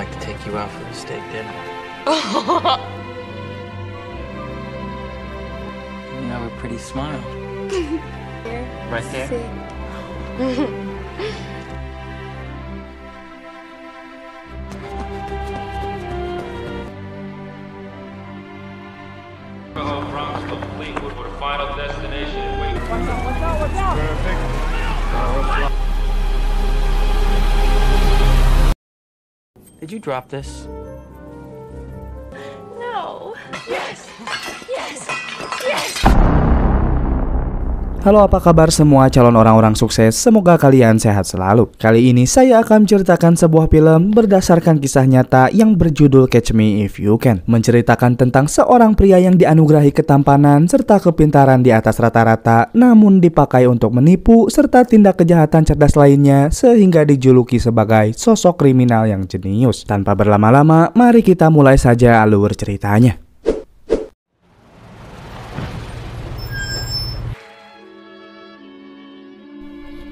like to take you out for a steak dinner. You have a pretty smile. Right there. Bronx to Fleetwood with a final destination. Watch out! Perfect. Did you drop this? No. Yes. Halo, apa kabar semua calon orang-orang sukses? Semoga kalian sehat selalu. Kali ini saya akan menceritakan sebuah film berdasarkan kisah nyata yang berjudul Catch Me If You Can. Menceritakan tentang seorang pria yang dianugerahi ketampanan serta kepintaran di atas rata-rata, namun dipakai untuk menipu serta tindak kejahatan cerdas lainnya sehingga dijuluki sebagai sosok kriminal yang jenius. Tanpa berlama-lama, mari kita mulai saja alur ceritanya.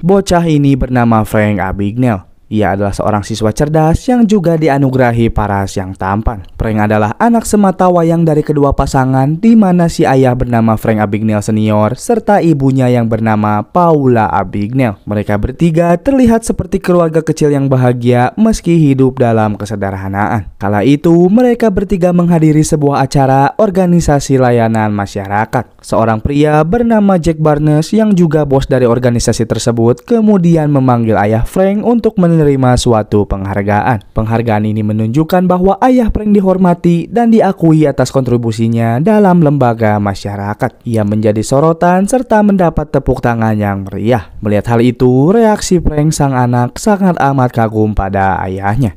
Bocah ini bernama Frank Abagnale. Ia adalah seorang siswa cerdas yang juga dianugerahi paras yang tampan. Frank adalah anak sematawayang dari kedua pasangan, di mana si ayah bernama Frank Abagnale Senior serta ibunya yang bernama Paula Abagnale. Mereka bertiga terlihat seperti keluarga kecil yang bahagia meski hidup dalam kesederhanaan. Kala itu mereka bertiga menghadiri sebuah acara organisasi layanan masyarakat. Seorang pria bernama Jack Barnes yang juga bos dari organisasi tersebut kemudian memanggil ayah Frank untuk menerima suatu penghargaan. Penghargaan ini menunjukkan bahwa ayah Frank dihormati dan diakui atas kontribusinya dalam lembaga masyarakat. Ia menjadi sorotan serta mendapat tepuk tangan yang meriah. Melihat hal itu, reaksi Frank sang anak sangat amat kagum pada ayahnya.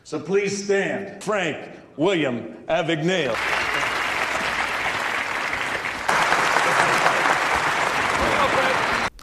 So please stand, Frank William Abagnale.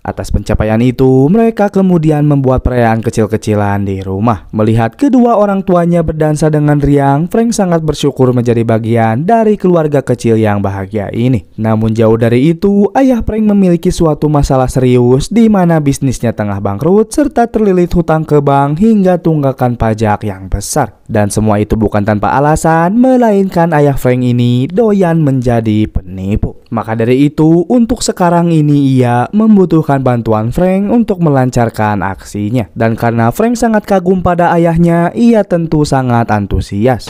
Atas pencapaian itu, mereka kemudian membuat perayaan kecil-kecilan di rumah. Melihat kedua orang tuanya berdansa dengan riang, Frank sangat bersyukur menjadi bagian dari keluarga kecil yang bahagia ini. Namun jauh dari itu, ayah Frank memiliki suatu masalah serius di mana bisnisnya tengah bangkrut serta terlilit hutang ke bank hingga tunggakan pajak yang besar. Dan semua itu bukan tanpa alasan, melainkan ayah Frank ini doyan menjadi penipu. Maka dari itu, untuk sekarang ini ia membutuhkan bantuan Frank untuk melancarkan aksinya. Dan karena Frank sangat kagum pada ayahnya, ia tentu sangat antusias.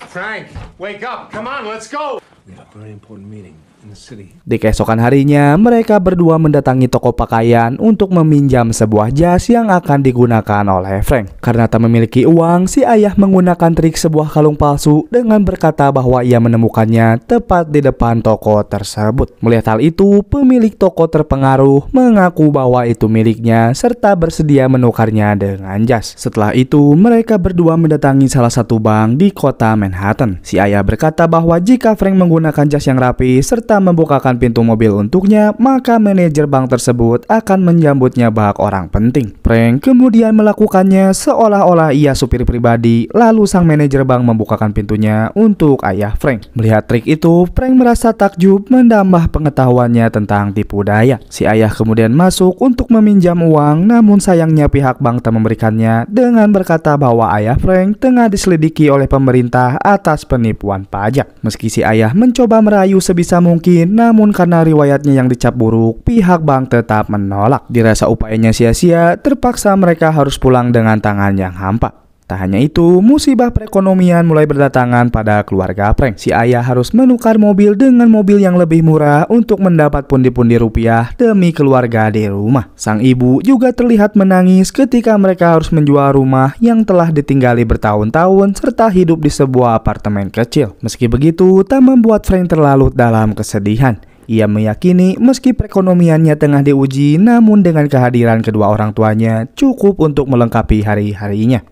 Frank, wake up. Come on, let's go. We have a very important meeting in the city. Di keesokan harinya, mereka berdua mendatangi toko pakaian untuk meminjam sebuah jas yang akan digunakan oleh Frank. Karena tak memiliki uang, si ayah menggunakan trik sebuah kalung palsu dengan berkata bahwa ia menemukannya tepat di depan toko tersebut. Melihat hal itu, pemilik toko terpengaruh mengaku bahwa itu miliknya serta bersedia menukarnya dengan jas. Setelah itu, mereka berdua mendatangi salah satu bank di kota Manhattan. Si ayah berkata bahwa jika Frank menggunakan jas yang rapi serta membukakan pintu mobil untuknya, maka manajer bank tersebut akan menyambutnya bak orang penting. Frank kemudian melakukannya seolah-olah ia supir pribadi, lalu sang manajer bank membukakan pintunya untuk ayah Frank. Melihat trik itu, Frank merasa takjub menambah pengetahuannya tentang tipu daya. Si ayah kemudian masuk untuk meminjam uang, namun sayangnya pihak bank tak memberikannya dengan berkata bahwa ayah Frank tengah diselidiki oleh pemerintah atas penipuan pajak. Meski si ayah mencoba merayu sebisa mungkin, namun karena riwayatnya yang dicap buruk, pihak bank tetap menolak. Dirasa upayanya sia-sia, terpaksa mereka harus pulang dengan tangan yang hampa. Tak hanya itu, musibah perekonomian mulai berdatangan pada keluarga Frank. Si ayah harus menukar mobil dengan mobil yang lebih murah untuk mendapat pundi-pundi rupiah demi keluarga di rumah. Sang ibu juga terlihat menangis ketika mereka harus menjual rumah yang telah ditinggali bertahun-tahun serta hidup di sebuah apartemen kecil. Meski begitu, tak membuat Frank terlalu dalam kesedihan. Ia meyakini meski perekonomiannya tengah diuji, namun dengan kehadiran kedua orang tuanya cukup untuk melengkapi hari-harinya.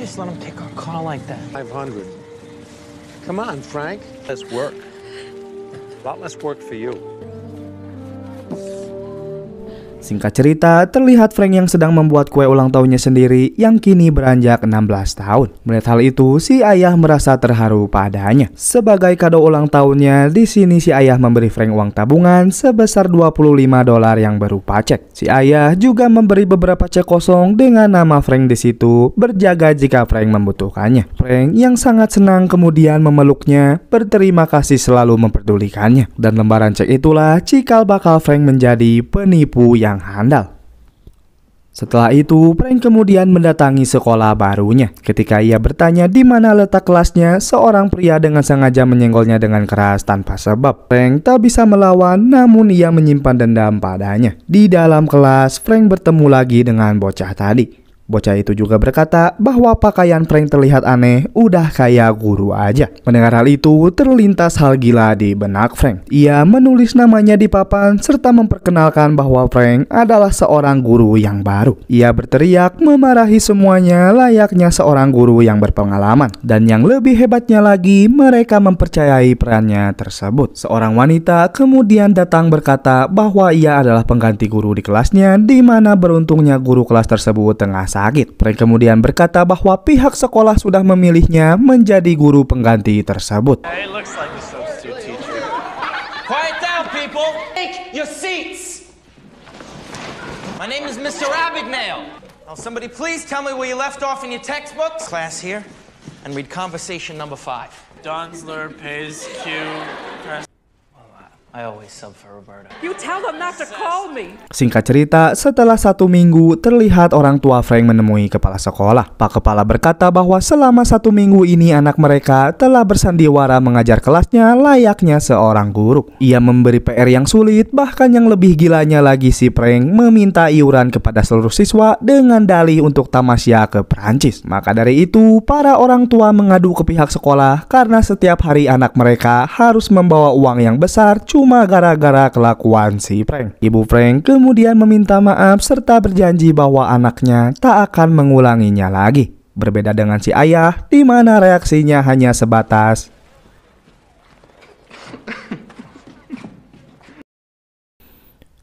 Just let him take our car like that. 500. Come on, Frank. Less work. A lot less work for you. Singkat cerita, terlihat Frank yang sedang membuat kue ulang tahunnya sendiri yang kini beranjak 16 tahun. Melihat hal itu, si ayah merasa terharu padanya. Sebagai kado ulang tahunnya, di sini si ayah memberi Frank uang tabungan sebesar $25 yang berupa cek. Si ayah juga memberi beberapa cek kosong dengan nama Frank di situ, berjaga jika Frank membutuhkannya. Frank yang sangat senang kemudian memeluknya, berterima kasih selalu memperdulikannya. Dan lembaran cek itulah cikal bakal Frank menjadi penipu yang handal. Setelah itu, Frank kemudian mendatangi sekolah barunya. Ketika ia bertanya di mana letak kelasnya, seorang pria dengan sengaja menyenggolnya dengan keras tanpa sebab. Frank tak bisa melawan, namun ia menyimpan dendam padanya. Di dalam kelas, Frank bertemu lagi dengan bocah tadi. Bocah itu juga berkata bahwa pakaian Frank terlihat aneh, udah kayak guru aja. Mendengar hal itu, terlintas hal gila di benak Frank. Ia menulis namanya di papan serta memperkenalkan bahwa Frank adalah seorang guru yang baru. Ia berteriak memarahi semuanya layaknya seorang guru yang berpengalaman. Dan yang lebih hebatnya lagi, mereka mempercayai perannya tersebut. Seorang wanita kemudian datang berkata bahwa ia adalah pengganti guru di kelasnya, di mana beruntungnya guru kelas tersebut tengah sakit. Frank kemudian berkata bahwa pihak sekolah sudah memilihnya menjadi guru pengganti tersebut. Hey, looks like a substitute teacher. Quiet down, people. Take your seats. My name is Mr. Abagnale. Now, somebody please tell me where you left off in your textbooks. Class here, and read conversation number 5. Donsler pays Q. I always sub for Roberta. You tell them not to call me. Singkat cerita, setelah 1 minggu, terlihat orang tua Frank menemui kepala sekolah. Pak Kepala berkata bahwa selama 1 minggu ini anak mereka telah bersandiwara mengajar kelasnya layaknya seorang guru. Ia memberi PR yang sulit, bahkan yang lebih gilanya lagi si Frank meminta iuran kepada seluruh siswa dengan dalih untuk tamasya ke Perancis. Maka dari itu, para orang tua mengadu ke pihak sekolah karena setiap hari anak mereka harus membawa uang yang besar cuma gara-gara kelakuan si Frank. Ibu Frank kemudian meminta maaf serta berjanji bahwa anaknya tak akan mengulanginya lagi. Berbeda dengan si ayah, di mana reaksinya hanya sebatas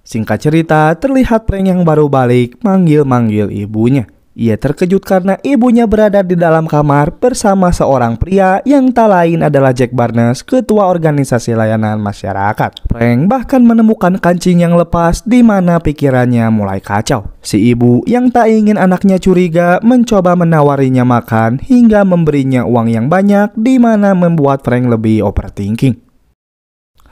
Singkat cerita, terlihat Frank yang baru balik manggil-manggil ibunya. Ia terkejut karena ibunya berada di dalam kamar bersama seorang pria yang tak lain adalah Jack Barnes, ketua organisasi layanan masyarakat. Frank bahkan menemukan kancing yang lepas di mana pikirannya mulai kacau. Si ibu yang tak ingin anaknya curiga mencoba menawarinya makan hingga memberinya uang yang banyak, di mana membuat Frank lebih overthinking.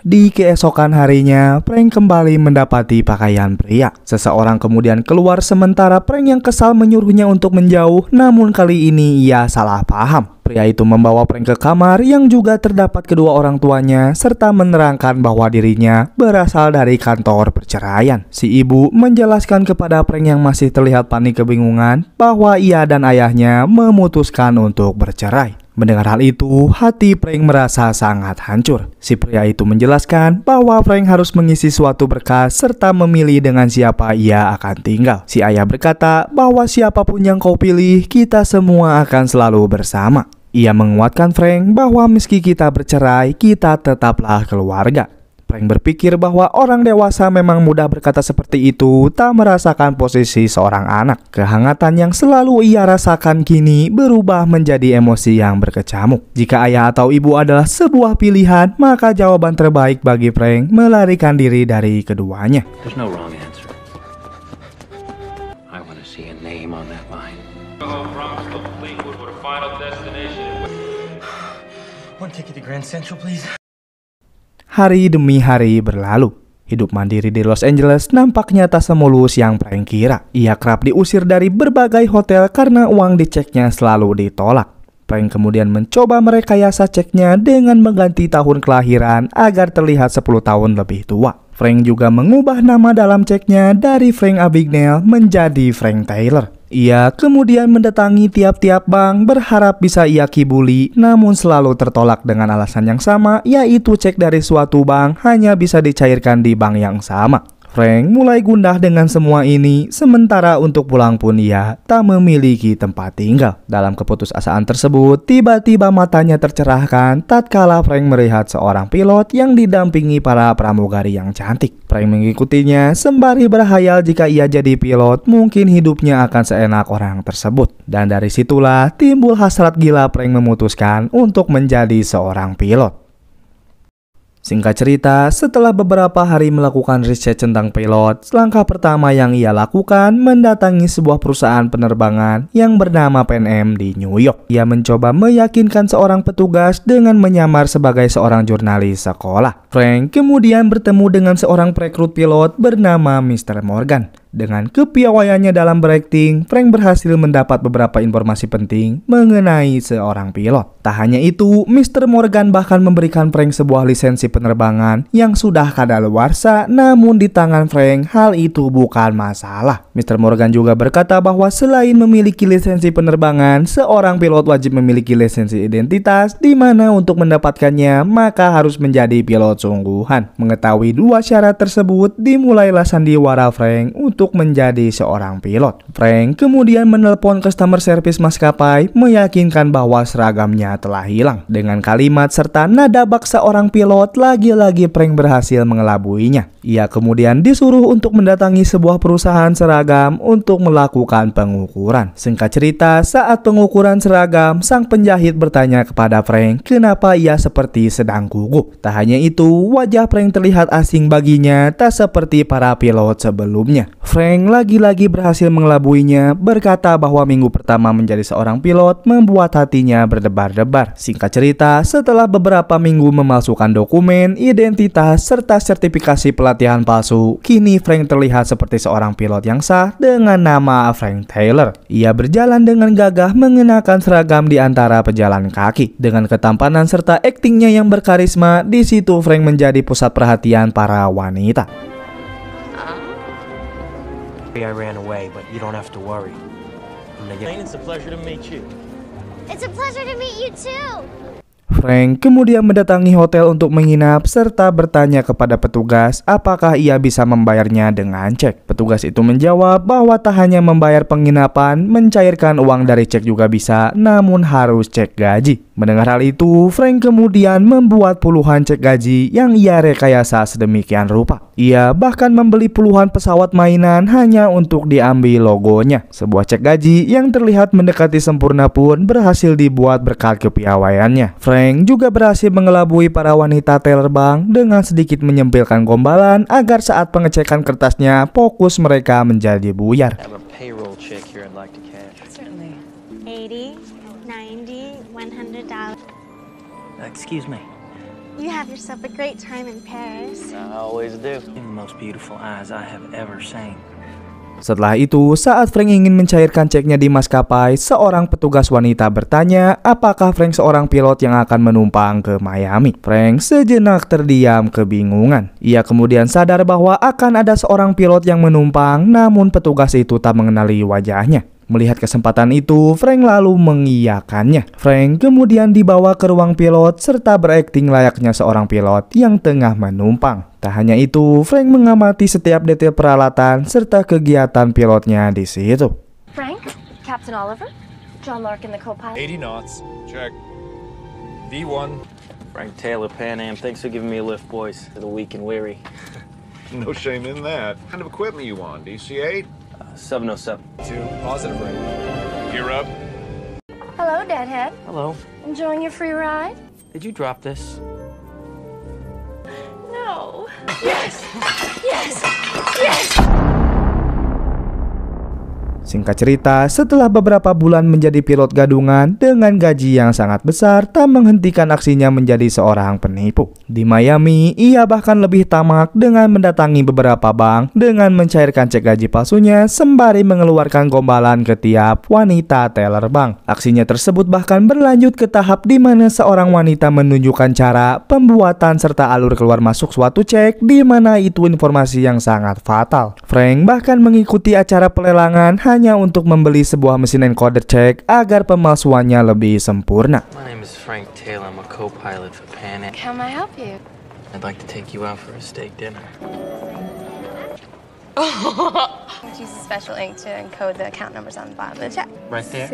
Di keesokan harinya, Frank kembali mendapati pakaian pria. Seseorang kemudian keluar sementara Frank yang kesal menyuruhnya untuk menjauh, namun kali ini ia salah paham. Pria itu membawa Frank ke kamar yang juga terdapat kedua orang tuanya serta menerangkan bahwa dirinya berasal dari kantor perceraian. Si ibu menjelaskan kepada Frank yang masih terlihat panik kebingungan bahwa ia dan ayahnya memutuskan untuk bercerai. Mendengar hal itu, hati Frank merasa sangat hancur. Si pria itu menjelaskan bahwa Frank harus mengisi suatu berkas serta memilih dengan siapa ia akan tinggal. Si ayah berkata bahwa siapapun yang kau pilih, kita semua akan selalu bersama. Ia menguatkan Frank bahwa meski kita bercerai, kita tetaplah keluarga. Frank berpikir bahwa orang dewasa memang mudah berkata seperti itu, tak merasakan posisi seorang anak. Kehangatan yang selalu ia rasakan kini berubah menjadi emosi yang berkecamuk. Jika ayah atau ibu adalah sebuah pilihan, maka jawaban terbaik bagi Frank melarikan diri dari keduanya. There's no wrong answer. I want to see a name on that line. From Fleetwood with a final destination. One ticket to Grand Central, please. Hari demi hari berlalu. Hidup mandiri di Los Angeles nampaknya tak semulus yang Frank kira. Ia kerap diusir dari berbagai hotel karena uang di ceknya selalu ditolak. Frank kemudian mencoba merekayasa ceknya dengan mengganti tahun kelahiran agar terlihat 10 tahun lebih tua. Frank juga mengubah nama dalam ceknya dari Frank Abagnale menjadi Frank Taylor. Ia kemudian mendatangi tiap-tiap bank berharap bisa ia kibuli, namun selalu tertolak dengan alasan yang sama, yaitu cek dari suatu bank hanya bisa dicairkan di bank yang sama. Frank mulai gundah dengan semua ini, sementara untuk pulang pun ia tak memiliki tempat tinggal. Dalam keputusasaan tersebut, tiba-tiba matanya tercerahkan tatkala Frank melihat seorang pilot yang didampingi para pramugari yang cantik. Frank mengikutinya sembari berhayal jika ia jadi pilot, mungkin hidupnya akan seenak orang tersebut. Dan dari situlah timbul hasrat gila Frank memutuskan untuk menjadi seorang pilot. Singkat cerita, setelah beberapa hari melakukan riset tentang pilot, langkah pertama yang ia lakukan mendatangi sebuah perusahaan penerbangan yang bernama Pan Am di New York. Ia mencoba meyakinkan seorang petugas dengan menyamar sebagai seorang jurnalis sekolah. Frank kemudian bertemu dengan seorang perekrut pilot bernama Mr. Morgan. Dengan kepiawaiannya dalam berakting, Frank berhasil mendapat beberapa informasi penting mengenai seorang pilot. Tak hanya itu, Mr. Morgan bahkan memberikan Frank sebuah lisensi penerbangan yang sudah kadaluarsa, namun di tangan Frank hal itu bukan masalah. Mr. Morgan juga berkata bahwa selain memiliki lisensi penerbangan, seorang pilot wajib memiliki lisensi identitas, di mana untuk mendapatkannya maka harus menjadi pilot sungguhan. Mengetahui dua syarat tersebut, dimulailah sandiwara Frank untuk menjadi seorang pilot. Frank kemudian menelpon customer service maskapai meyakinkan bahwa seragamnya telah hilang. Dengan kalimat serta nada bak seorang pilot, lagi-lagi Frank berhasil mengelabuinya. Ia kemudian disuruh untuk mendatangi sebuah perusahaan seragam untuk melakukan pengukuran. Singkat cerita, saat pengukuran seragam, sang penjahit bertanya kepada Frank kenapa ia seperti sedang gugup. Tak hanya itu, wajah Frank terlihat asing baginya, tak seperti para pilot sebelumnya. Frank lagi-lagi berhasil mengelabuinya, berkata bahwa minggu pertama menjadi seorang pilot membuat hatinya berdebar-debar. Singkat cerita, setelah beberapa minggu memalsukan dokumen, identitas, serta sertifikasi pelatihan palsu, kini Frank terlihat seperti seorang pilot yang sah dengan nama Frank Taylor. Ia berjalan dengan gagah mengenakan seragam di antara pejalan kaki. Dengan ketampanan serta aktingnya yang berkarisma, di situ Frank menjadi pusat perhatian para wanita. I ran away, but you don't have to worry. It's a pleasure to meet you. It's a pleasure to meet you too. Frank kemudian mendatangi hotel untuk menginap serta bertanya kepada petugas apakah ia bisa membayarnya dengan cek. Petugas itu menjawab bahwa tak hanya membayar penginapan, mencairkan uang dari cek juga bisa, namun harus cek gaji. Mendengar hal itu, Frank kemudian membuat puluhan cek gaji yang ia rekayasa sedemikian rupa. Ia bahkan membeli puluhan pesawat mainan hanya untuk diambil logonya. Sebuah cek gaji yang terlihat mendekati sempurna pun berhasil dibuat berkat kepiawaiannya. Frank juga berhasil mengelabui para wanita teller bank dengan sedikit menyempilkan gombalan agar saat pengecekan kertasnya fokus mereka menjadi buyar. I have a payroll check here I'd like to cash. Certainly. $80, $90, $100. Excuse me. You have yourself a great time in Paris. I always do. The most beautiful eyes I have ever seen. Setelah itu, saat Frank ingin mencairkan ceknya di maskapai, seorang petugas wanita bertanya apakah Frank seorang pilot yang akan menumpang ke Miami. Frank sejenak terdiam kebingungan. Ia kemudian sadar bahwa akan ada seorang pilot yang menumpang, namun petugas itu tak mengenali wajahnya. Melihat kesempatan itu, Frank lalu mengiyakannya. Frank kemudian dibawa ke ruang pilot serta berakting layaknya seorang pilot yang tengah menumpang. Tak hanya itu, Frank mengamati setiap detail peralatan serta kegiatan pilotnya di situ. Frank, Captain Oliver, John Larkin, the co-pilot. 80 knots. Check. V1. Frank Taylor, Pan Am. Thanks for giving me a lift, boys. For the weak and weary. No shame in that. What kind of equipment you on? DC-8? 707. 2. Positive rate. Gear up. Hello, Deadhead. Hello. Enjoying your free ride? Did you drop this? No. Yes! Yes! Yes! Singkat cerita, setelah beberapa bulan menjadi pilot gadungan dengan gaji yang sangat besar, tak menghentikan aksinya menjadi seorang penipu. Di Miami, ia bahkan lebih tamak dengan mendatangi beberapa bank dengan mencairkan cek gaji palsunya sembari mengeluarkan gombalan ke tiap wanita teller bank. Aksinya tersebut bahkan berlanjut ke tahap di mana seorang wanita menunjukkan cara pembuatan serta alur keluar masuk suatu cek, di mana itu informasi yang sangat fatal. Frank bahkan mengikuti acara pelelangan hanya untuk membeli sebuah mesin encoder cek agar pemalsuannya lebih sempurna. My name is Frank Taylor. I'm a co-pilot for Pan Am. How may I help you? I'd like to take you out for a steak dinner. Use a special ink to encode the account numbers on the bottom of the check. Right there?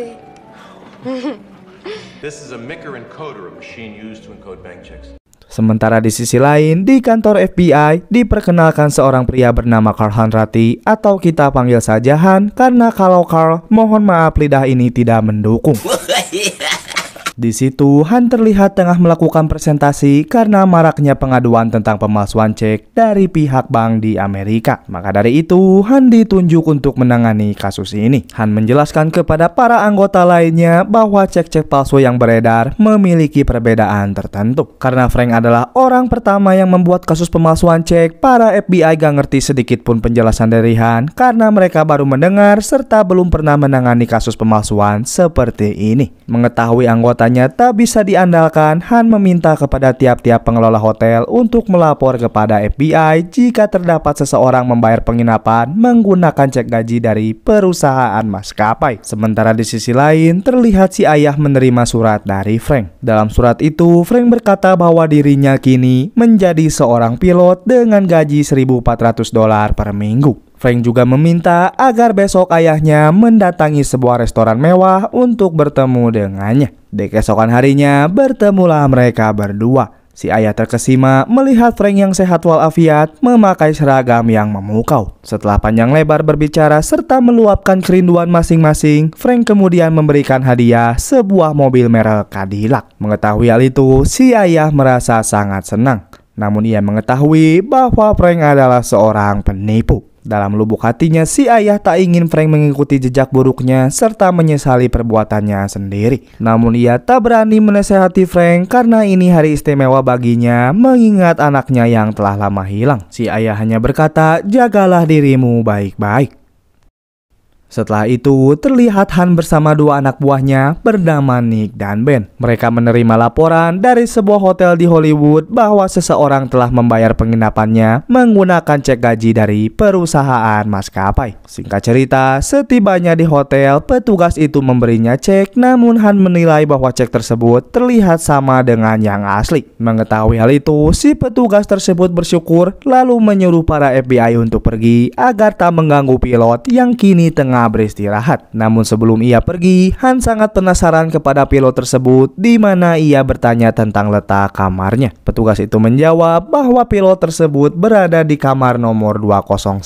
This is a Micker encoder, a machine used to encode bank checks. Sementara di sisi lain, di kantor FBI, diperkenalkan seorang pria bernama Carl Hanratty, atau kita panggil saja Han, karena kalau Carl, mohon maaf lidah ini tidak mendukung. Di situ, Han terlihat tengah melakukan presentasi karena maraknya pengaduan tentang pemalsuan cek dari pihak bank di Amerika. Maka dari itu, Han ditunjuk untuk menangani kasus ini. Han menjelaskan kepada para anggota lainnya bahwa cek-cek palsu yang beredar memiliki perbedaan tertentu. Karena Frank adalah orang pertama yang membuat kasus pemalsuan cek, para FBI gak ngerti sedikit pun penjelasan dari Han karena mereka baru mendengar serta belum pernah menangani kasus pemalsuan seperti ini. Mengetahui anggotanya tak bisa diandalkan, Han meminta kepada tiap-tiap pengelola hotel untuk melapor kepada FBI jika terdapat seseorang membayar penginapan menggunakan cek gaji dari perusahaan maskapai. Sementara di sisi lain, terlihat si ayah menerima surat dari Frank. Dalam surat itu, Frank berkata bahwa dirinya kini menjadi seorang pilot dengan gaji $1.400 per minggu. Frank juga meminta agar besok ayahnya mendatangi sebuah restoran mewah untuk bertemu dengannya. Di keesokan harinya, bertemulah mereka berdua. Si ayah terkesima melihat Frank yang sehat walafiat memakai seragam yang memukau. Setelah panjang lebar berbicara serta meluapkan kerinduan masing-masing, Frank kemudian memberikan hadiah sebuah mobil merek Cadillac. Mengetahui hal itu, si ayah merasa sangat senang. Namun ia mengetahui bahwa Frank adalah seorang penipu. Dalam lubuk hatinya, si ayah tak ingin Frank mengikuti jejak buruknya serta menyesali perbuatannya sendiri. Namun ia tak berani menasehati Frank karena ini hari istimewa baginya mengingat anaknya yang telah lama hilang. Si ayah hanya berkata, "Jagalah dirimu baik-baik." Setelah itu, terlihat Han bersama dua anak buahnya bernama Nick dan Ben. Mereka menerima laporan dari sebuah hotel di Hollywood bahwa seseorang telah membayar penginapannya menggunakan cek gaji dari perusahaan maskapai. Singkat cerita, setibanya di hotel, petugas itu memberinya cek, namun Han menilai bahwa cek tersebut terlihat sama dengan yang asli. Mengetahui hal itu, si petugas tersebut bersyukur lalu menyuruh para FBI untuk pergi agar tak mengganggu pilot yang kini tengah beristirahat. Namun sebelum ia pergi, Han sangat penasaran kepada pilot tersebut di mana ia bertanya tentang letak kamarnya. Petugas itu menjawab bahwa pilot tersebut berada di kamar nomor 201.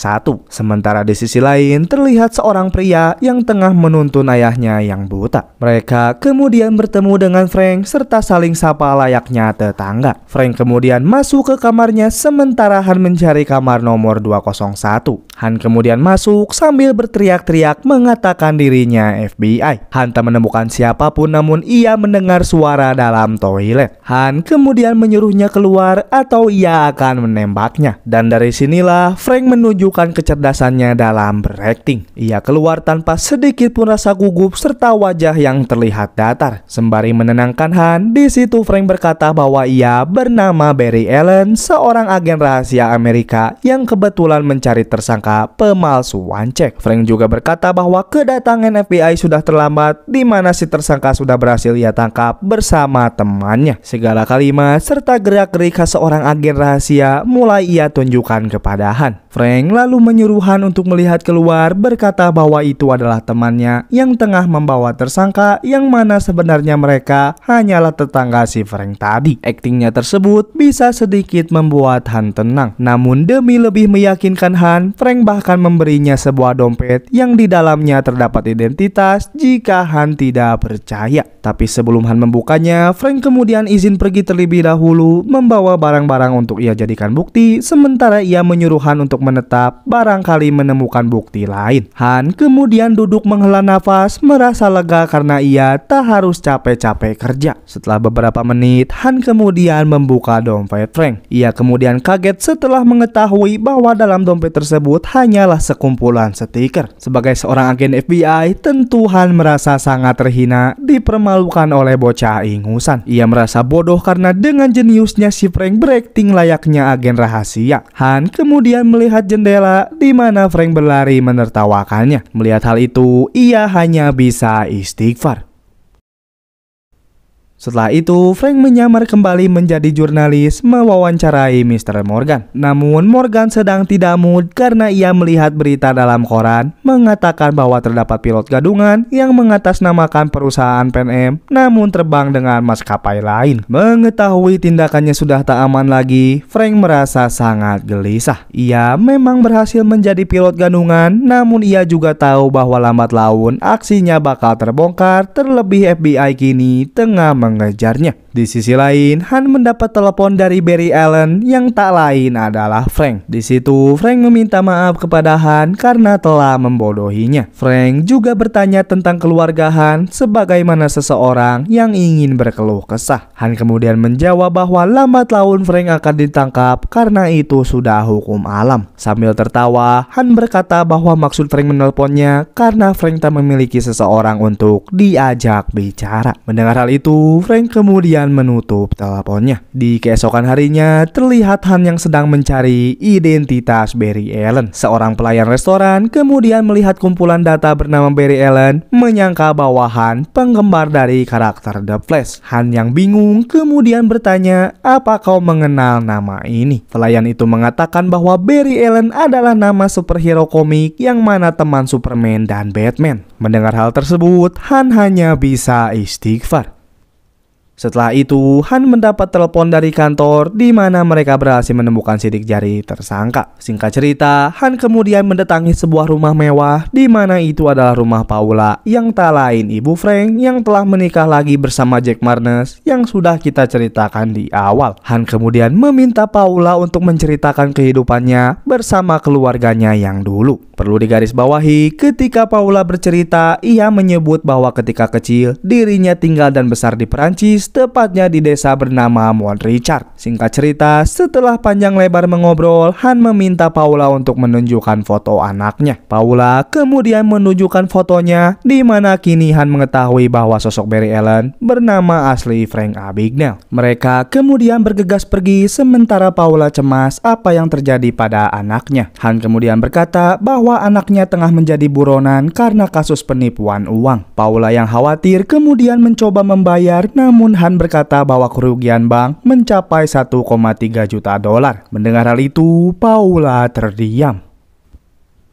Sementara di sisi lain terlihat seorang pria yang tengah menuntun ayahnya yang buta. Mereka kemudian bertemu dengan Frank serta saling sapa layaknya tetangga. Frank kemudian masuk ke kamarnya sementara Han mencari kamar nomor 201. Han kemudian masuk sambil berteriak-teriak mengatakan dirinya FBI. Han tak menemukan siapapun namun ia mendengar suara dalam toilet. Han kemudian menyuruhnya keluar atau ia akan menembaknya. Dan dari sinilah Frank menunjukkan kecerdasannya dalam berakting. Ia keluar tanpa sedikit pun rasa gugup serta wajah yang terlihat datar. Sembari menenangkan Han, di situ Frank berkata bahwa ia bernama Barry Allen, seorang agen rahasia Amerika yang kebetulan mencari tersangka pemalsuan cek. Frank juga berkata bahwa kedatangan FBI sudah terlambat, di mana si tersangka sudah berhasil ia tangkap bersama temannya. Segala kalimat serta gerak-gerik khas seorang agen rahasia mulai ia tunjukkan kepada Han. Frank lalu menyuruh Han untuk melihat keluar, berkata bahwa itu adalah temannya yang tengah membawa tersangka, yang mana sebenarnya mereka hanyalah tetangga si Frank tadi. Aktingnya tersebut bisa sedikit membuat Han tenang. Namun demi lebih meyakinkan Han, Frank bahkan memberinya sebuah dompet yang di dalamnya terdapat identitas jika Han tidak percaya. Tapi sebelum Han membukanya, Frank kemudian izin pergi terlebih dahulu membawa barang-barang untuk ia jadikan bukti, sementara ia menyuruh Han untuk menetap barangkali menemukan bukti lain. Han kemudian duduk menghela nafas, merasa lega karena ia tak harus capek-capek kerja. Setelah beberapa menit, Han kemudian membuka dompet Frank. Ia kemudian kaget setelah mengetahui bahwa dalam dompet tersebut hanyalah sekumpulan stiker. Sebagai seorang agen FBI, tentu Han merasa sangat terhina, dipermalukan oleh bocah ingusan. Ia merasa bodoh karena dengan jeniusnya si Frank berakting layaknya agen rahasia. Han kemudian melihat jendela di mana Frank berlari menertawakannya. Melihat hal itu, ia hanya bisa istighfar. Setelah itu, Frank menyamar kembali menjadi jurnalis mewawancarai Mr. Morgan. Namun, Morgan sedang tidak mood karena ia melihat berita dalam koran mengatakan bahwa terdapat pilot gadungan yang mengatasnamakan perusahaan Pan Am namun terbang dengan maskapai lain. Mengetahui tindakannya sudah tak aman lagi, Frank merasa sangat gelisah. Ia memang berhasil menjadi pilot gadungan, namun ia juga tahu bahwa lambat laun aksinya bakal terbongkar, terlebih FBI kini tengah mengejarnya. Di sisi lain, Han mendapat telepon dari Barry Allen yang tak lain adalah Frank. Di situ, Frank meminta maaf kepada Han karena telah membodohinya. Frank juga bertanya tentang keluarga Han sebagaimana seseorang yang ingin berkeluh kesah. Han kemudian menjawab bahwa lambat laun Frank akan ditangkap karena itu sudah hukum alam. Sambil tertawa, Han berkata bahwa maksud Frank menelponnya karena Frank tak memiliki seseorang untuk diajak bicara. Mendengar hal itu, Frank kemudian menutup teleponnya. Di keesokan harinya, terlihat Han yang sedang mencari identitas Barry Allen. Seorang pelayan restoran kemudian melihat kumpulan data bernama Barry Allen, menyangka bahwa Han penggemar dari karakter The Flash. Han yang bingung kemudian bertanya, "Apa kau mengenal nama ini?" Pelayan itu mengatakan bahwa Barry Allen adalah nama superhero komik yang mana teman Superman dan Batman. Mendengar hal tersebut, Han hanya bisa istighfar. Setelah itu, Han mendapat telepon dari kantor di mana mereka berhasil menemukan sidik jari tersangka. Singkat cerita, Han kemudian mendatangi sebuah rumah mewah di mana itu adalah rumah Paula yang tak lain ibu Frank yang telah menikah lagi bersama Jack Marnes yang sudah kita ceritakan di awal. Han kemudian meminta Paula untuk menceritakan kehidupannya bersama keluarganya yang dulu. Perlu digarisbawahi, ketika Paula bercerita, ia menyebut bahwa ketika kecil dirinya tinggal dan besar di Perancis, tepatnya di desa bernama Mont Richard. Singkat cerita, setelah panjang lebar mengobrol, Han meminta Paula untuk menunjukkan foto anaknya. Paula kemudian menunjukkan fotonya, di mana kini Han mengetahui bahwa sosok Barry Allen bernama asli Frank Abagnale. Mereka kemudian bergegas pergi sementara Paula cemas apa yang terjadi pada anaknya. Han kemudian berkata bahwa anaknya tengah menjadi buronan karena kasus penipuan uang. Paula yang khawatir kemudian mencoba membayar, namun Han berkata bahwa kerugian bank mencapai 1,3 juta dolar. Mendengar hal itu, Paula terdiam.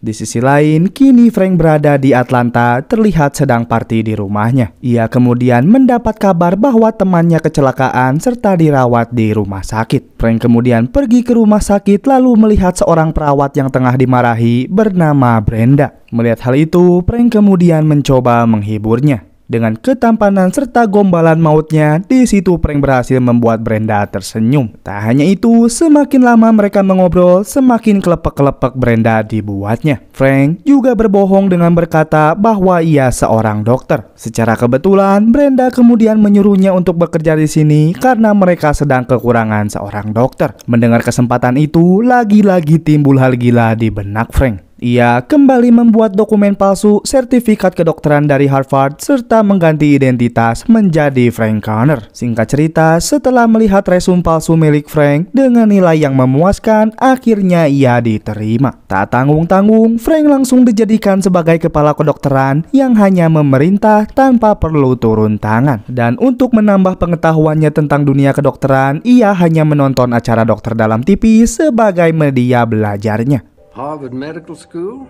Di sisi lain, kini Frank berada di Atlanta, terlihat sedang party di rumahnya. Ia kemudian mendapat kabar bahwa temannya kecelakaan serta dirawat di rumah sakit. Frank kemudian pergi ke rumah sakit lalu melihat seorang perawat yang tengah dimarahi bernama Brenda. Melihat hal itu, Frank kemudian mencoba menghiburnya. Dengan ketampanan serta gombalan mautnya, di situ Frank berhasil membuat Brenda tersenyum. Tak hanya itu, semakin lama mereka mengobrol, semakin kelepek-kelepek Brenda dibuatnya. Frank juga berbohong dengan berkata bahwa ia seorang dokter. Secara kebetulan, Brenda kemudian menyuruhnya untuk bekerja di sini karena mereka sedang kekurangan seorang dokter. Mendengar kesempatan itu, lagi-lagi timbul hal gila di benak Frank. Ia kembali membuat dokumen palsu sertifikat kedokteran dari Harvard serta mengganti identitas menjadi Frank Connor. Singkat cerita, setelah melihat resume palsu milik Frank dengan nilai yang memuaskan, akhirnya ia diterima. Tak tanggung-tanggung, Frank langsung dijadikan sebagai kepala kedokteran yang hanya memerintah tanpa perlu turun tangan. Dan untuk menambah pengetahuannya tentang dunia kedokteran, ia hanya menonton acara dokter dalam TV sebagai media belajarnya. Harvard Medical School?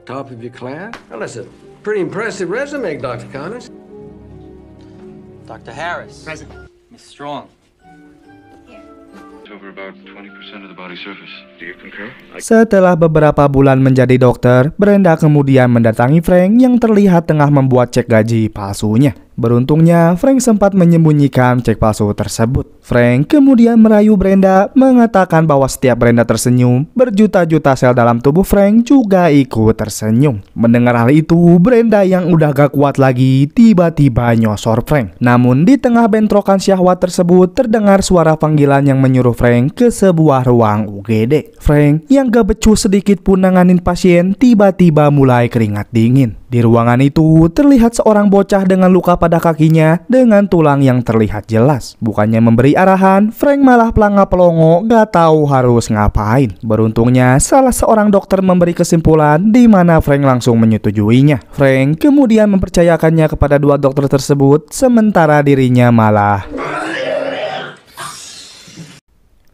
Top of your class? Well, that's a pretty impressive resume, Dr. Connors. Dr. Harris. Present. Miss Strong. Over about 20% of the body surface. Do you concur? Setelah beberapa bulan menjadi dokter, Brenda kemudian mendatangi Frank yang terlihat tengah membuat cek gaji palsunya. Beruntungnya, Frank sempat menyembunyikan cek palsu tersebut. Frank kemudian merayu Brenda, mengatakan bahwa setiap Brenda tersenyum, berjuta-juta sel dalam tubuh Frank juga ikut tersenyum. Mendengar hal itu, Brenda yang udah gak kuat lagi, tiba-tiba nyosor Frank. Namun di tengah bentrokan syahwat tersebut, terdengar suara panggilan yang menyuruh Frank ke sebuah ruang UGD. Frank yang gak becus sedikit pun nanganin pasien, tiba-tiba mulai keringat dingin. Di ruangan itu terlihat seorang bocah dengan luka pada kakinya dengan tulang yang terlihat jelas. Bukannya memberi arahan, Frank malah pelanga-pelongo gak tahu harus ngapain. Beruntungnya salah seorang dokter memberi kesimpulan di mana Frank langsung menyetujuinya. Frank kemudian mempercayakannya kepada dua dokter tersebut, sementara dirinya malah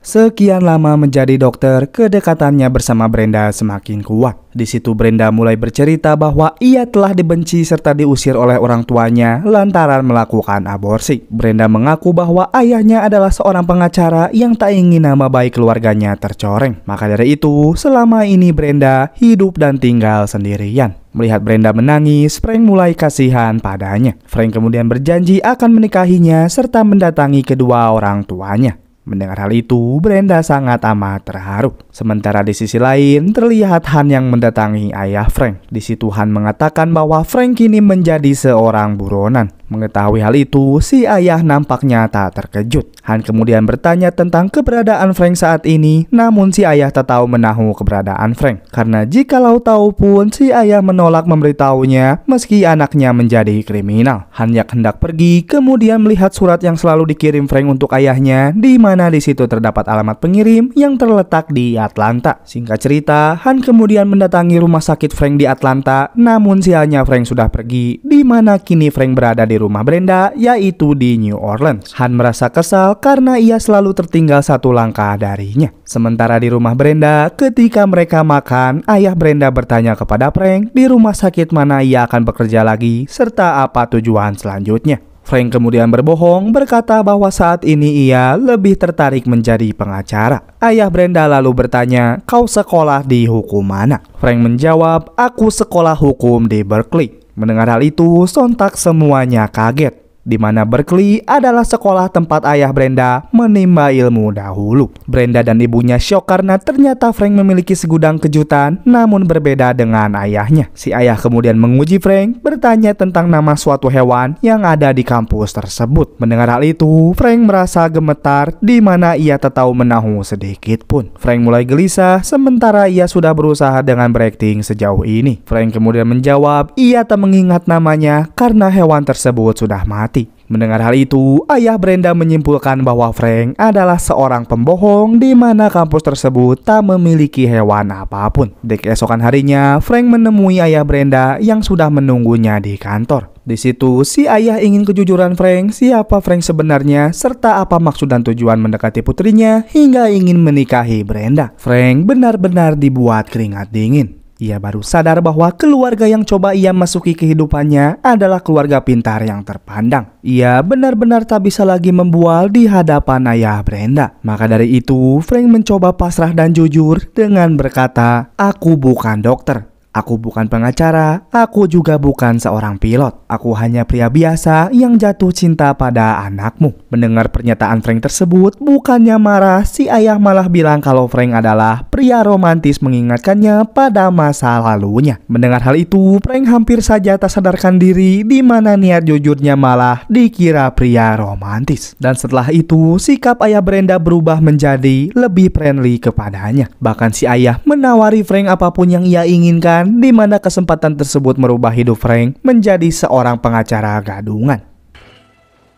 sekian lama menjadi dokter, kedekatannya bersama Brenda semakin kuat. Di situ Brenda mulai bercerita bahwa ia telah dibenci serta diusir oleh orang tuanya lantaran melakukan aborsi. Brenda mengaku bahwa ayahnya adalah seorang pengacara yang tak ingin nama baik keluarganya tercoreng. Maka dari itu, selama ini Brenda hidup dan tinggal sendirian. Melihat Brenda menangis, Frank mulai kasihan padanya. Frank kemudian berjanji akan menikahinya serta mendatangi kedua orang tuanya. Mendengar hal itu, Brenda sangat amat terharu. Sementara di sisi lain, terlihat Han yang mendatangi ayah Frank. Di situ Han mengatakan bahwa Frank kini menjadi seorang buronan. Mengetahui hal itu, si ayah nampaknya tak terkejut. Han kemudian bertanya tentang keberadaan Frank saat ini, namun si ayah tak tahu menahu keberadaan Frank. Karena jikalau tahu pun, si ayah menolak memberitahunya meski anaknya menjadi kriminal. Han yang hendak pergi, kemudian melihat surat yang selalu dikirim Frank untuk ayahnya, di mana di situ terdapat alamat pengirim yang terletak di Atlanta. Singkat cerita, Han kemudian mendatangi rumah sakit Frank di Atlanta, namun sialnya Frank sudah pergi, di mana kini Frank berada di rumah Brenda, yaitu di New Orleans. Han merasa kesal karena ia selalu tertinggal satu langkah darinya. Sementara di rumah Brenda, ketika mereka makan, ayah Brenda bertanya kepada Frank di rumah sakit mana ia akan bekerja lagi, serta apa tujuan selanjutnya. Frank kemudian berbohong, berkata bahwa saat ini ia lebih tertarik menjadi pengacara. Ayah Brenda lalu bertanya, "Kau sekolah di hukum mana?" Frank menjawab, "Aku sekolah hukum di Berkeley." Mendengar hal itu, sontak semuanya kaget, di mana Berkeley adalah sekolah tempat ayah Brenda menimba ilmu dahulu. Brenda dan ibunya syok karena ternyata Frank memiliki segudang kejutan, namun berbeda dengan ayahnya. Si ayah kemudian menguji Frank, bertanya tentang nama suatu hewan yang ada di kampus tersebut. Mendengar hal itu, Frank merasa gemetar, di mana ia tak tahu menahu sedikit pun. Frank mulai gelisah, sementara ia sudah berusaha dengan berakting sejauh ini. Frank kemudian menjawab, ia tak mengingat namanya karena hewan tersebut sudah mati. Mendengar hal itu, ayah Brenda menyimpulkan bahwa Frank adalah seorang pembohong, di mana kampus tersebut tak memiliki hewan apapun. Di keesokan harinya, Frank menemui ayah Brenda yang sudah menunggunya di kantor. Di situ, si ayah ingin kejujuran Frank, siapa Frank sebenarnya, serta apa maksud dan tujuan mendekati putrinya hingga ingin menikahi Brenda. Frank benar-benar dibuat keringat dingin. Ia baru sadar bahwa keluarga yang coba ia masuki kehidupannya adalah keluarga pintar yang terpandang. Ia benar-benar tak bisa lagi membual di hadapan ayah Brenda. Maka dari itu, Frank mencoba pasrah dan jujur dengan berkata, "Aku bukan dokter. Aku bukan pengacara, aku juga bukan seorang pilot. Aku hanya pria biasa yang jatuh cinta pada anakmu." Mendengar pernyataan Frank tersebut, bukannya marah, si ayah malah bilang kalau Frank adalah pria romantis, mengingatkannya pada masa lalunya. Mendengar hal itu, Frank hampir saja tak sadarkan diri, di mana niat jujurnya malah dikira pria romantis. Dan setelah itu, sikap ayah Brenda berubah menjadi lebih friendly kepadanya. Bahkan si ayah menawari Frank apapun yang ia inginkan, di mana kesempatan tersebut merubah hidup Frank menjadi seorang pengacara gadungan.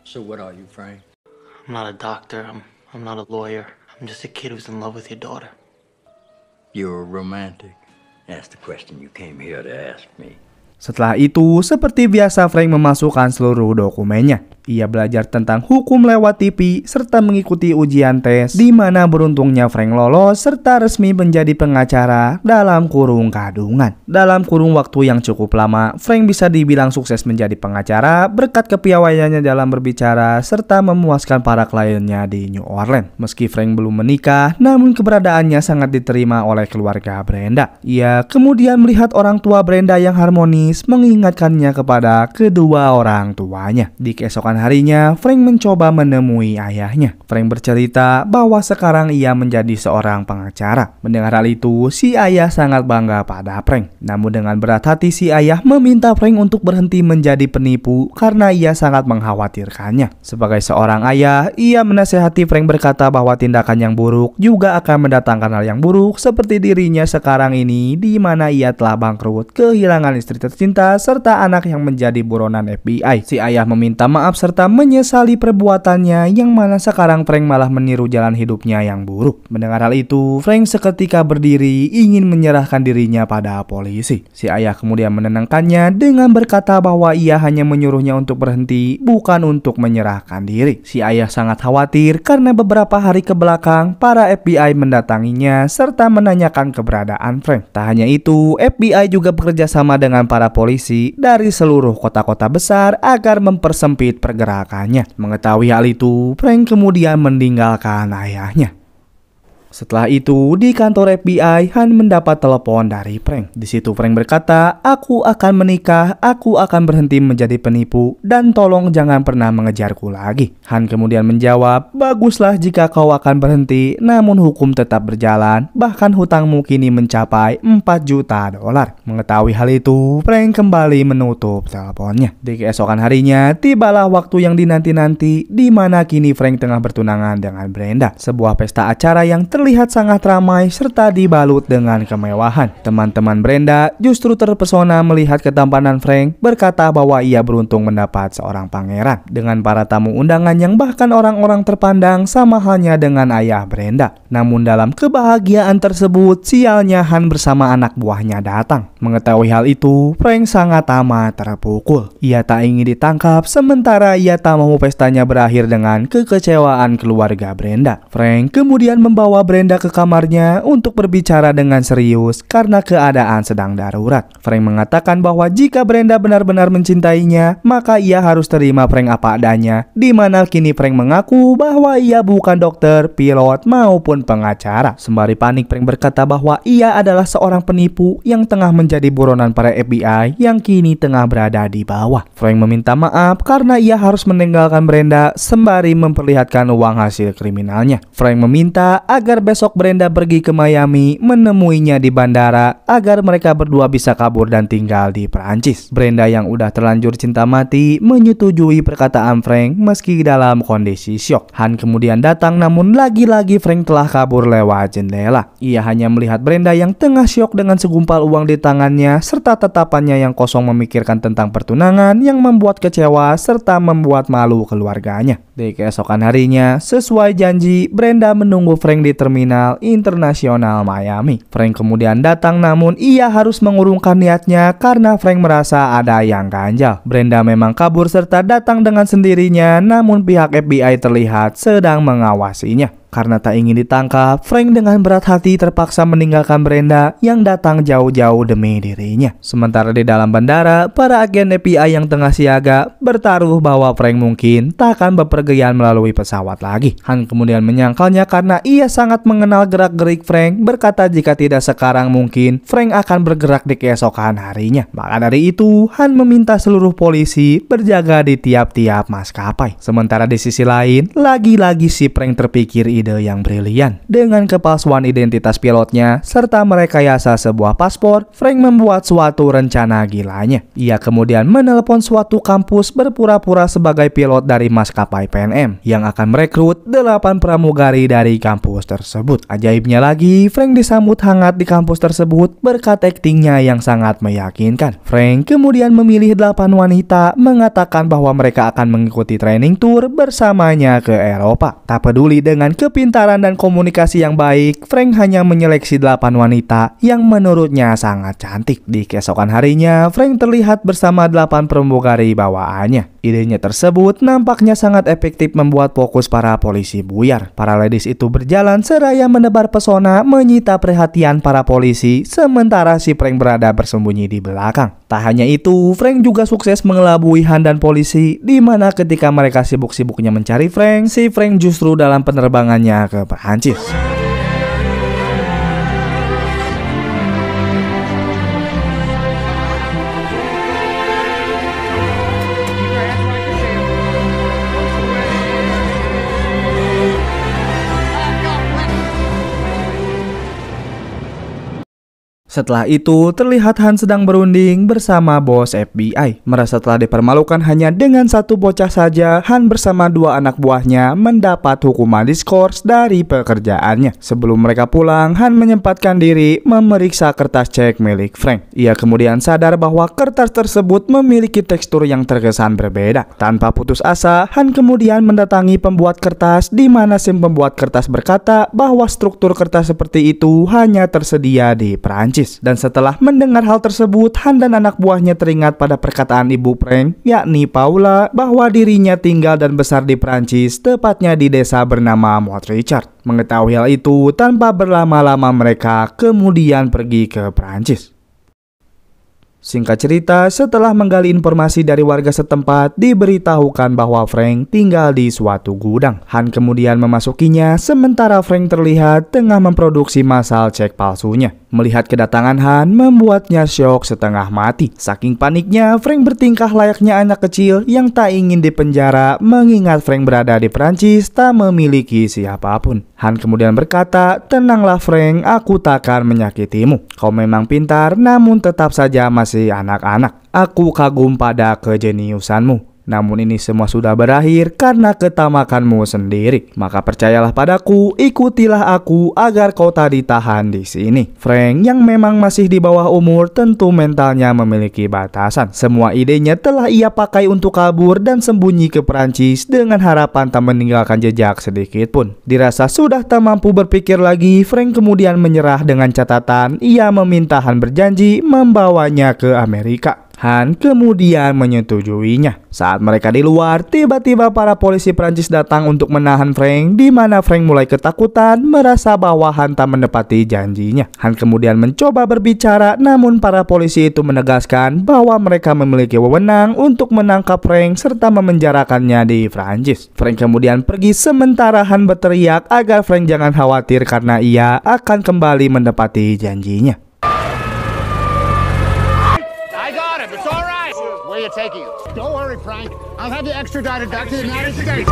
So what are you, Frank? I'm not a doctor. I'm not a lawyer. I'm just a kid who's in love with your daughter. You're a romantic. That's the question you came here to ask me. Setelah itu, seperti biasa Frank memasukkan seluruh dokumennya. Ia belajar tentang hukum lewat TV serta mengikuti ujian tes, di mana beruntungnya Frank lolos serta resmi menjadi pengacara dalam kurung gadungan. Dalam kurung waktu yang cukup lama, Frank bisa dibilang sukses menjadi pengacara berkat kepiawaiannya dalam berbicara serta memuaskan para kliennya di New Orleans. Meski Frank belum menikah, namun keberadaannya sangat diterima oleh keluarga Brenda. Ia kemudian melihat orang tua Brenda yang harmonis, mengingatkannya kepada kedua orang tuanya. Di keesokan harinya, Frank mencoba menemui ayahnya. Frank bercerita bahwa sekarang ia menjadi seorang pengacara. Mendengar hal itu, si ayah sangat bangga pada Frank. Namun dengan berat hati, si ayah meminta Frank untuk berhenti menjadi penipu karena ia sangat mengkhawatirkannya. Sebagai seorang ayah, ia menasihati Frank, berkata bahwa tindakan yang buruk juga akan mendatangkan hal yang buruk seperti dirinya sekarang ini, di mana ia telah bangkrut, kehilangan istri tercinta tercinta serta anak yang menjadi buronan FBI. Si ayah meminta maaf serta menyesali perbuatannya, yang mana sekarang Frank malah meniru jalan hidupnya yang buruk. Mendengar hal itu, Frank seketika berdiri ingin menyerahkan dirinya pada polisi. Si ayah kemudian menenangkannya dengan berkata bahwa ia hanya menyuruhnya untuk berhenti, bukan untuk menyerahkan diri. Si ayah sangat khawatir karena beberapa hari ke belakang para FBI mendatanginya serta menanyakan keberadaan Frank. Tak hanya itu, FBI juga bekerja sama dengan para polisi dari seluruh kota-kota besar agar mempersempit pergerakannya. Mengetahui hal itu, Frank kemudian meninggalkan ayahnya. Setelah itu, di kantor FBI, Han mendapat telepon dari Frank. Di situ Frank berkata, "Aku akan menikah, aku akan berhenti menjadi penipu, dan tolong jangan pernah mengejarku lagi." Han kemudian menjawab, "Baguslah jika kau akan berhenti, namun hukum tetap berjalan, bahkan hutangmu kini mencapai $4 juta." Mengetahui hal itu, Frank kembali menutup teleponnya. Di keesokan harinya, tibalah waktu yang dinanti-nanti, di mana kini Frank tengah bertunangan dengan Brenda. Sebuah pesta acara yang terlihat sangat ramai serta dibalut dengan kemewahan. Teman-teman Brenda justru terpesona melihat ketampanan Frank, berkata bahwa ia beruntung mendapat seorang pangeran. Dengan para tamu undangan yang bahkan orang-orang terpandang sama halnya dengan ayah Brenda. Namun dalam kebahagiaan tersebut, sialnya Han bersama anak buahnya datang. Mengetahui hal itu, Frank sangat amat terpukul. Ia tak ingin ditangkap, sementara ia tak mau pestanya berakhir dengan kekecewaan keluarga Brenda. Frank kemudian membawa Brenda ke kamarnya untuk berbicara dengan serius karena keadaan sedang darurat. Frank mengatakan bahwa jika Brenda benar-benar mencintainya, maka ia harus terima Frank apa adanya, di mana kini Frank mengaku bahwa ia bukan dokter, pilot, maupun pengacara. Sembari panik, Frank berkata bahwa ia adalah seorang penipu yang tengah menjadi buronan para FBI yang kini tengah berada di bawah. Frank meminta maaf karena ia harus meninggalkan Brenda sembari memperlihatkan uang hasil kriminalnya. Frank meminta agar besok Brenda pergi ke Miami menemuinya di bandara agar mereka berdua bisa kabur dan tinggal di Perancis. Brenda yang udah terlanjur cinta mati menyetujui perkataan Frank meski dalam kondisi syok. Han kemudian datang, namun lagi-lagi Frank telah kabur lewat jendela. Ia hanya melihat Brenda yang tengah syok dengan segumpal uang di tangannya serta tatapannya yang kosong memikirkan tentang pertunangan yang membuat kecewa serta membuat malu keluarganya. Di keesokan harinya, sesuai janji, Brenda menunggu Frank di Terminal Internasional Miami. Frank kemudian datang, namun ia harus mengurungkan niatnya karena Frank merasa ada yang ganjal. Brenda memang kabur serta datang dengan sendirinya, namun pihak FBI terlihat sedang mengawasinya. Karena tak ingin ditangkap, Frank dengan berat hati terpaksa meninggalkan Brenda yang datang jauh-jauh demi dirinya. Sementara di dalam bandara, para agen FBI yang tengah siaga bertaruh bahwa Frank mungkin tak akan bepergian melalui pesawat lagi. Han kemudian menyangkalnya karena ia sangat mengenal gerak-gerik Frank, berkata jika tidak sekarang mungkin Frank akan bergerak di keesokan harinya. Maka dari itu, Han meminta seluruh polisi berjaga di tiap-tiap maskapai. Sementara di sisi lain, lagi-lagi si Frank terpikir ide yang brilian. Dengan kepalsuan identitas pilotnya serta merekayasa sebuah paspor, Frank membuat suatu rencana gilanya. Ia kemudian menelepon suatu kampus berpura-pura sebagai pilot dari maskapai PNM yang akan merekrut 8 pramugari dari kampus tersebut. Ajaibnya lagi, Frank disambut hangat di kampus tersebut berkat aktingnya yang sangat meyakinkan. Frank kemudian memilih 8 wanita, mengatakan bahwa mereka akan mengikuti training tour bersamanya ke Eropa. Tak peduli dengan kepintaran dan komunikasi yang baik, Frank hanya menyeleksi 8 wanita yang menurutnya sangat cantik. Di keesokan harinya, Frank terlihat bersama 8 pramugari bawaannya. Idenya tersebut nampaknya sangat efektif membuat fokus para polisi buyar. Para ladies itu berjalan seraya menebar pesona menyita perhatian para polisi, sementara si Frank berada bersembunyi di belakang. Tak hanya itu, Frank juga sukses mengelabui Han dan polisi, di mana ketika mereka sibuk-sibuknya mencari Frank, si Frank justru dalam penerbangannya ke Perancis. Setelah itu, terlihat Han sedang berunding bersama bos FBI. Merasa telah dipermalukan hanya dengan satu bocah saja, Han bersama dua anak buahnya mendapat hukuman diskors dari pekerjaannya. Sebelum mereka pulang, Han menyempatkan diri memeriksa kertas cek milik Frank. Ia kemudian sadar bahwa kertas tersebut memiliki tekstur yang terkesan berbeda. Tanpa putus asa, Han kemudian mendatangi pembuat kertas, di mana si pembuat kertas berkata bahwa struktur kertas seperti itu hanya tersedia di Perancis. Dan setelah mendengar hal tersebut, Han dan anak buahnya teringat pada perkataan ibu Frank, yakni Paula, bahwa dirinya tinggal dan besar di Perancis, tepatnya di desa bernama Mont Richard. Mengetahui hal itu, tanpa berlama-lama mereka kemudian pergi ke Perancis. Singkat cerita, setelah menggali informasi dari warga setempat, diberitahukan bahwa Frank tinggal di suatu gudang. Han kemudian memasukinya, sementara Frank terlihat tengah memproduksi masal cek palsunya. Melihat kedatangan Han membuatnya syok setengah mati. Saking paniknya, Frank bertingkah layaknya anak kecil yang tak ingin dipenjara, mengingat Frank berada di Perancis tak memiliki siapapun. Han kemudian berkata, "Tenanglah Frank, aku takkan menyakitimu. Kau memang pintar, namun tetap saja masih anak-anak. Aku kagum pada kejeniusanmu. Namun ini semua sudah berakhir karena ketamakanmu sendiri. Maka percayalah padaku, ikutilah aku agar kau tak ditahan di sini." Frank yang memang masih di bawah umur tentu mentalnya memiliki batasan. Semua idenya telah ia pakai untuk kabur dan sembunyi ke Perancis dengan harapan tak meninggalkan jejak sedikit pun. Dirasa sudah tak mampu berpikir lagi, Frank kemudian menyerah dengan catatan ia meminta Han berjanji membawanya ke Amerika. Han kemudian menyetujuinya. Saat mereka di luar, tiba-tiba para polisi Prancis datang untuk menahan Frank, di mana Frank mulai ketakutan, merasa bahwa Han tak menepati janjinya. Han kemudian mencoba berbicara, namun para polisi itu menegaskan bahwa mereka memiliki wewenang untuk menangkap Frank serta memenjarakannya di Prancis. Frank kemudian pergi, sementara Han berteriak agar Frank jangan khawatir karena ia akan kembali menepati janjinya. Where you taking him? Don't worry, Frank. I'll have you extradited back to the United States.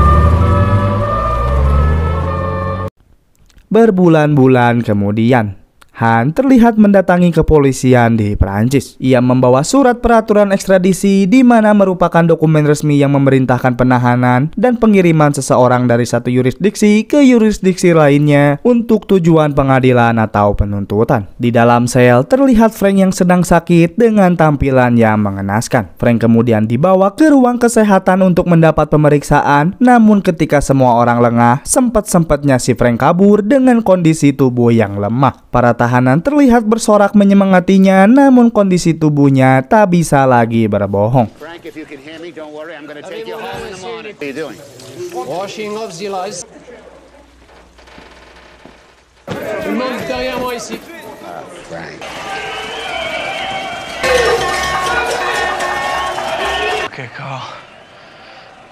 Berbulan-bulan kemudian, Han terlihat mendatangi kepolisian di Perancis. Ia membawa surat peraturan ekstradisi, di mana merupakan dokumen resmi yang memerintahkan penahanan dan pengiriman seseorang dari satu yurisdiksi ke yurisdiksi lainnya untuk tujuan pengadilan atau penuntutan. Di dalam sel terlihat Frank yang sedang sakit dengan tampilan yang mengenaskan. Frank kemudian dibawa ke ruang kesehatan untuk mendapat pemeriksaan, namun ketika semua orang lengah, sempat-sempatnya si Frank kabur dengan kondisi tubuh yang lemah. Para tahanan terlihat bersorak menyemangatinya, namun kondisi tubuhnya tak bisa lagi berbohong. Frank, if you can hear me, don't worry. I'm going to take you home in the morning. What are you doing? Washing of the lies. Tout le monde derrière moi ici. Frank. Okay, Carl.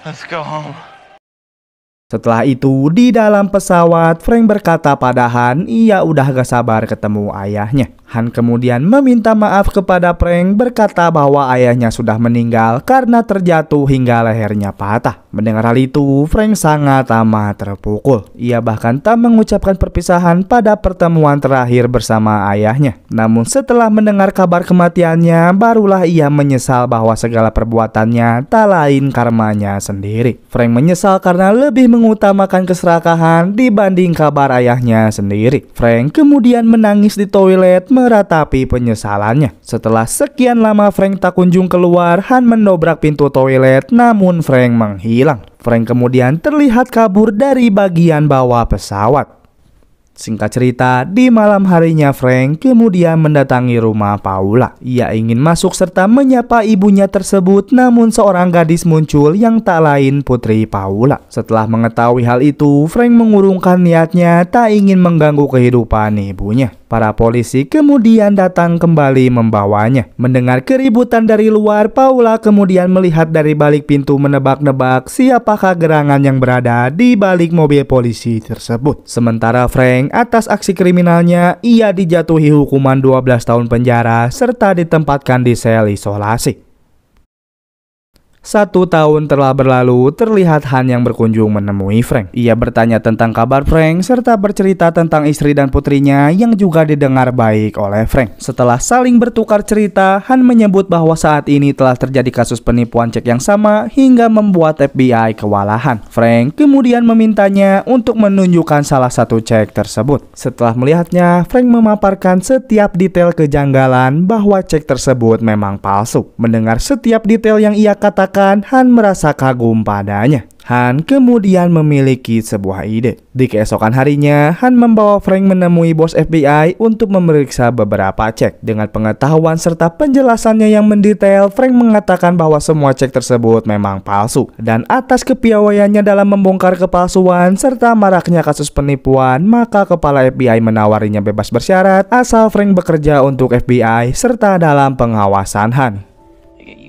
Let's go home. Setelah itu, di dalam pesawat, Frank berkata pada Han, ia udah gak sabar ketemu ayahnya. Han kemudian meminta maaf kepada Frank, berkata bahwa ayahnya sudah meninggal karena terjatuh hingga lehernya patah. Mendengar hal itu, Frank sangat amat terpukul. Ia bahkan tak mengucapkan perpisahan pada pertemuan terakhir bersama ayahnya. Namun setelah mendengar kabar kematiannya, barulah ia menyesal bahwa segala perbuatannya tak lain karmanya sendiri. Frank menyesal karena lebih mengutamakan keserakahan dibanding kabar ayahnya sendiri. Frank kemudian menangis di toilet meratapi penyesalannya. Setelah sekian lama Frank tak kunjung keluar, Han mendobrak pintu toilet, namun Frank menghilang. Frank kemudian terlihat kabur dari bagian bawah pesawat. Singkat cerita, di malam harinya Frank kemudian mendatangi rumah Paula. Ia ingin masuk serta menyapa ibunya tersebut, namun seorang gadis muncul yang tak lain putri Paula. Setelah mengetahui hal itu, Frank mengurungkan niatnya tak ingin mengganggu kehidupan ibunya. Para polisi kemudian datang kembali membawanya. Mendengar keributan dari luar, Paula kemudian melihat dari balik pintu menebak-nebak siapakah gerangan yang berada di balik mobil polisi tersebut. Sementara Frank, atas aksi kriminalnya, ia dijatuhi hukuman 12 tahun penjara serta ditempatkan di sel isolasi. 1 tahun telah berlalu, terlihat Han yang berkunjung menemui Frank. Ia bertanya tentang kabar Frank serta bercerita tentang istri dan putrinya yang juga didengar baik oleh Frank. Setelah saling bertukar cerita, Han menyebut bahwa saat ini telah terjadi kasus penipuan cek yang sama hingga membuat FBI kewalahan. Frank kemudian memintanya untuk menunjukkan salah satu cek tersebut. Setelah melihatnya, Frank memaparkan setiap detail kejanggalan bahwa cek tersebut memang palsu. Mendengar setiap detail yang ia katakan, Han merasa kagum padanya. Han kemudian memiliki sebuah ide. Di keesokan harinya, Han membawa Frank menemui bos FBI untuk memeriksa beberapa cek. Dengan pengetahuan serta penjelasannya yang mendetail, Frank mengatakan bahwa semua cek tersebut memang palsu. Dan atas kepiawaiannya dalam membongkar kepalsuan serta maraknya kasus penipuan, maka kepala FBI menawarinya bebas bersyarat asal Frank bekerja untuk FBI serta dalam pengawasan Han.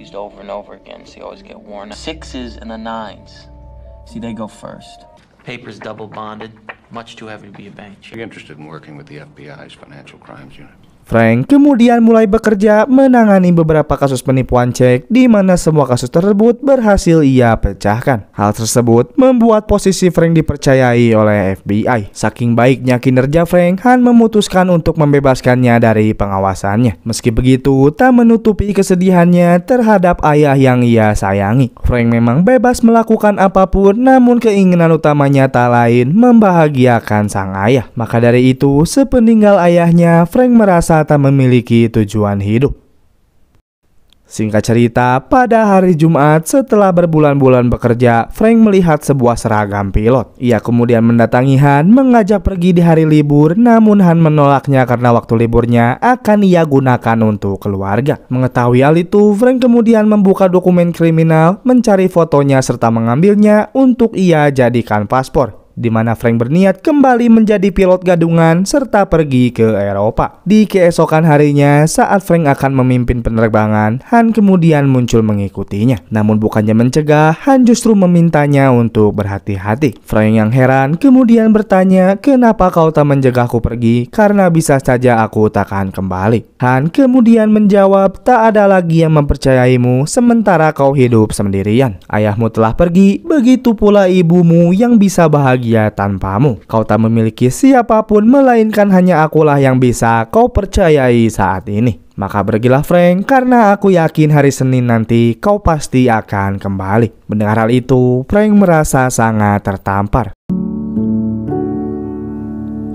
Over and over again, so you always get worn out. 6s and the 9s. See, they go first. Paper's double bonded, much too heavy to be a bank check. Are you interested in working with the FBI's Financial Crimes Unit? Frank kemudian mulai bekerja menangani beberapa kasus penipuan cek di mana semua kasus tersebut berhasil ia pecahkan. Hal tersebut membuat posisi Frank dipercayai oleh FBI. Saking baiknya kinerja Frank, Han memutuskan untuk membebaskannya dari pengawasannya. Meski begitu, tak menutupi kesedihannya terhadap ayah yang ia sayangi. Frank memang bebas melakukan apapun, namun keinginan utamanya tak lain membahagiakan sang ayah. Maka dari itu, sepeninggal ayahnya, Frank merasa tak memiliki tujuan hidup. Singkat cerita, pada hari Jumat setelah berbulan-bulan bekerja, Frank melihat sebuah seragam pilot. Ia kemudian mendatangi Han, mengajak pergi di hari libur, namun Han menolaknya karena waktu liburnya akan ia gunakan untuk keluarga. Mengetahui hal itu, Frank kemudian membuka dokumen kriminal, mencari fotonya serta mengambilnya untuk ia jadikan paspor, di mana Frank berniat kembali menjadi pilot gadungan serta pergi ke Eropa. Di keesokan harinya, saat Frank akan memimpin penerbangan, Han kemudian muncul mengikutinya. Namun bukannya mencegah, Han justru memintanya untuk berhati-hati. Frank yang heran kemudian bertanya, "Kenapa kau tak mencegahku pergi? Karena bisa saja aku takkan kembali." Han kemudian menjawab, "Tak ada lagi yang mempercayaimu sementara kau hidup sendirian. Ayahmu telah pergi, begitu pula ibumu yang bisa bahagia tanpamu. Kau tak memiliki siapapun melainkan hanya akulah yang bisa kau percayai saat ini. Maka pergilah Frank, karena aku yakin hari Senin nanti kau pasti akan kembali." Mendengar hal itu, Frank merasa sangat tertampar.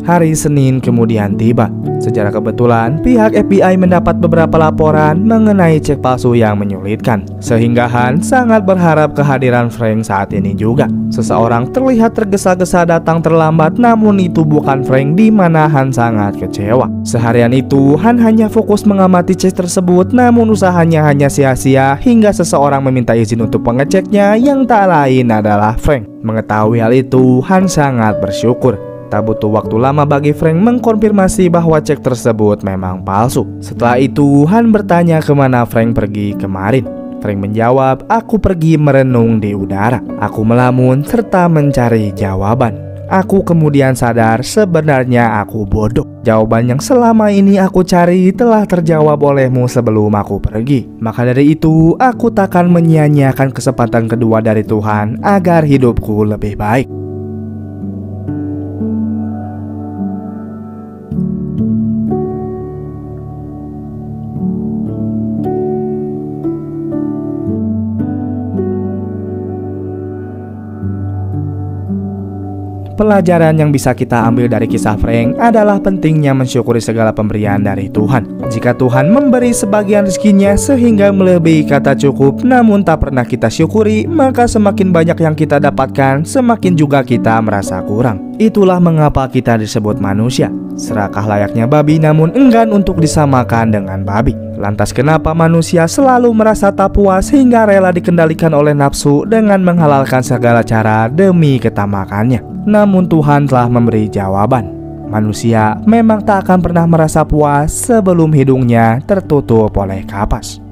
Hari Senin kemudian tiba. Secara kebetulan, pihak FBI mendapat beberapa laporan mengenai cek palsu yang menyulitkan, sehingga Han sangat berharap kehadiran Frank saat ini juga. Seseorang terlihat tergesa-gesa datang terlambat, namun itu bukan Frank, di mana Han sangat kecewa. Seharian itu, Han hanya fokus mengamati cek tersebut, namun usahanya hanya sia-sia hingga seseorang meminta izin untuk pengeceknya yang tak lain adalah Frank. Mengetahui hal itu, Han sangat bersyukur. Tak butuh waktu lama bagi Frank mengkonfirmasi bahwa cek tersebut memang palsu. Setelah itu, Han bertanya kemana Frank pergi kemarin. Frank menjawab, "Aku pergi merenung di udara. Aku melamun serta mencari jawaban. Aku kemudian sadar sebenarnya aku bodoh. Jawaban yang selama ini aku cari telah terjawab olehmu sebelum aku pergi. Maka dari itu, aku takkan menyia-nyiakan kesempatan kedua dari Tuhan agar hidupku lebih baik." Pelajaran yang bisa kita ambil dari kisah Frank adalah pentingnya mensyukuri segala pemberian dari Tuhan. Jika Tuhan memberi sebagian rezekinya sehingga melebihi kata cukup, namun tak pernah kita syukuri, maka semakin banyak yang kita dapatkan, semakin juga kita merasa kurang. Itulah mengapa kita disebut manusia. Serakah layaknya babi, namun enggan untuk disamakan dengan babi. Lantas kenapa manusia selalu merasa tak puas hingga rela dikendalikan oleh nafsu dengan menghalalkan segala cara demi ketamakannya? Namun Tuhan telah memberi jawaban. Manusia memang tak akan pernah merasa puas sebelum hidungnya tertutup oleh kapas.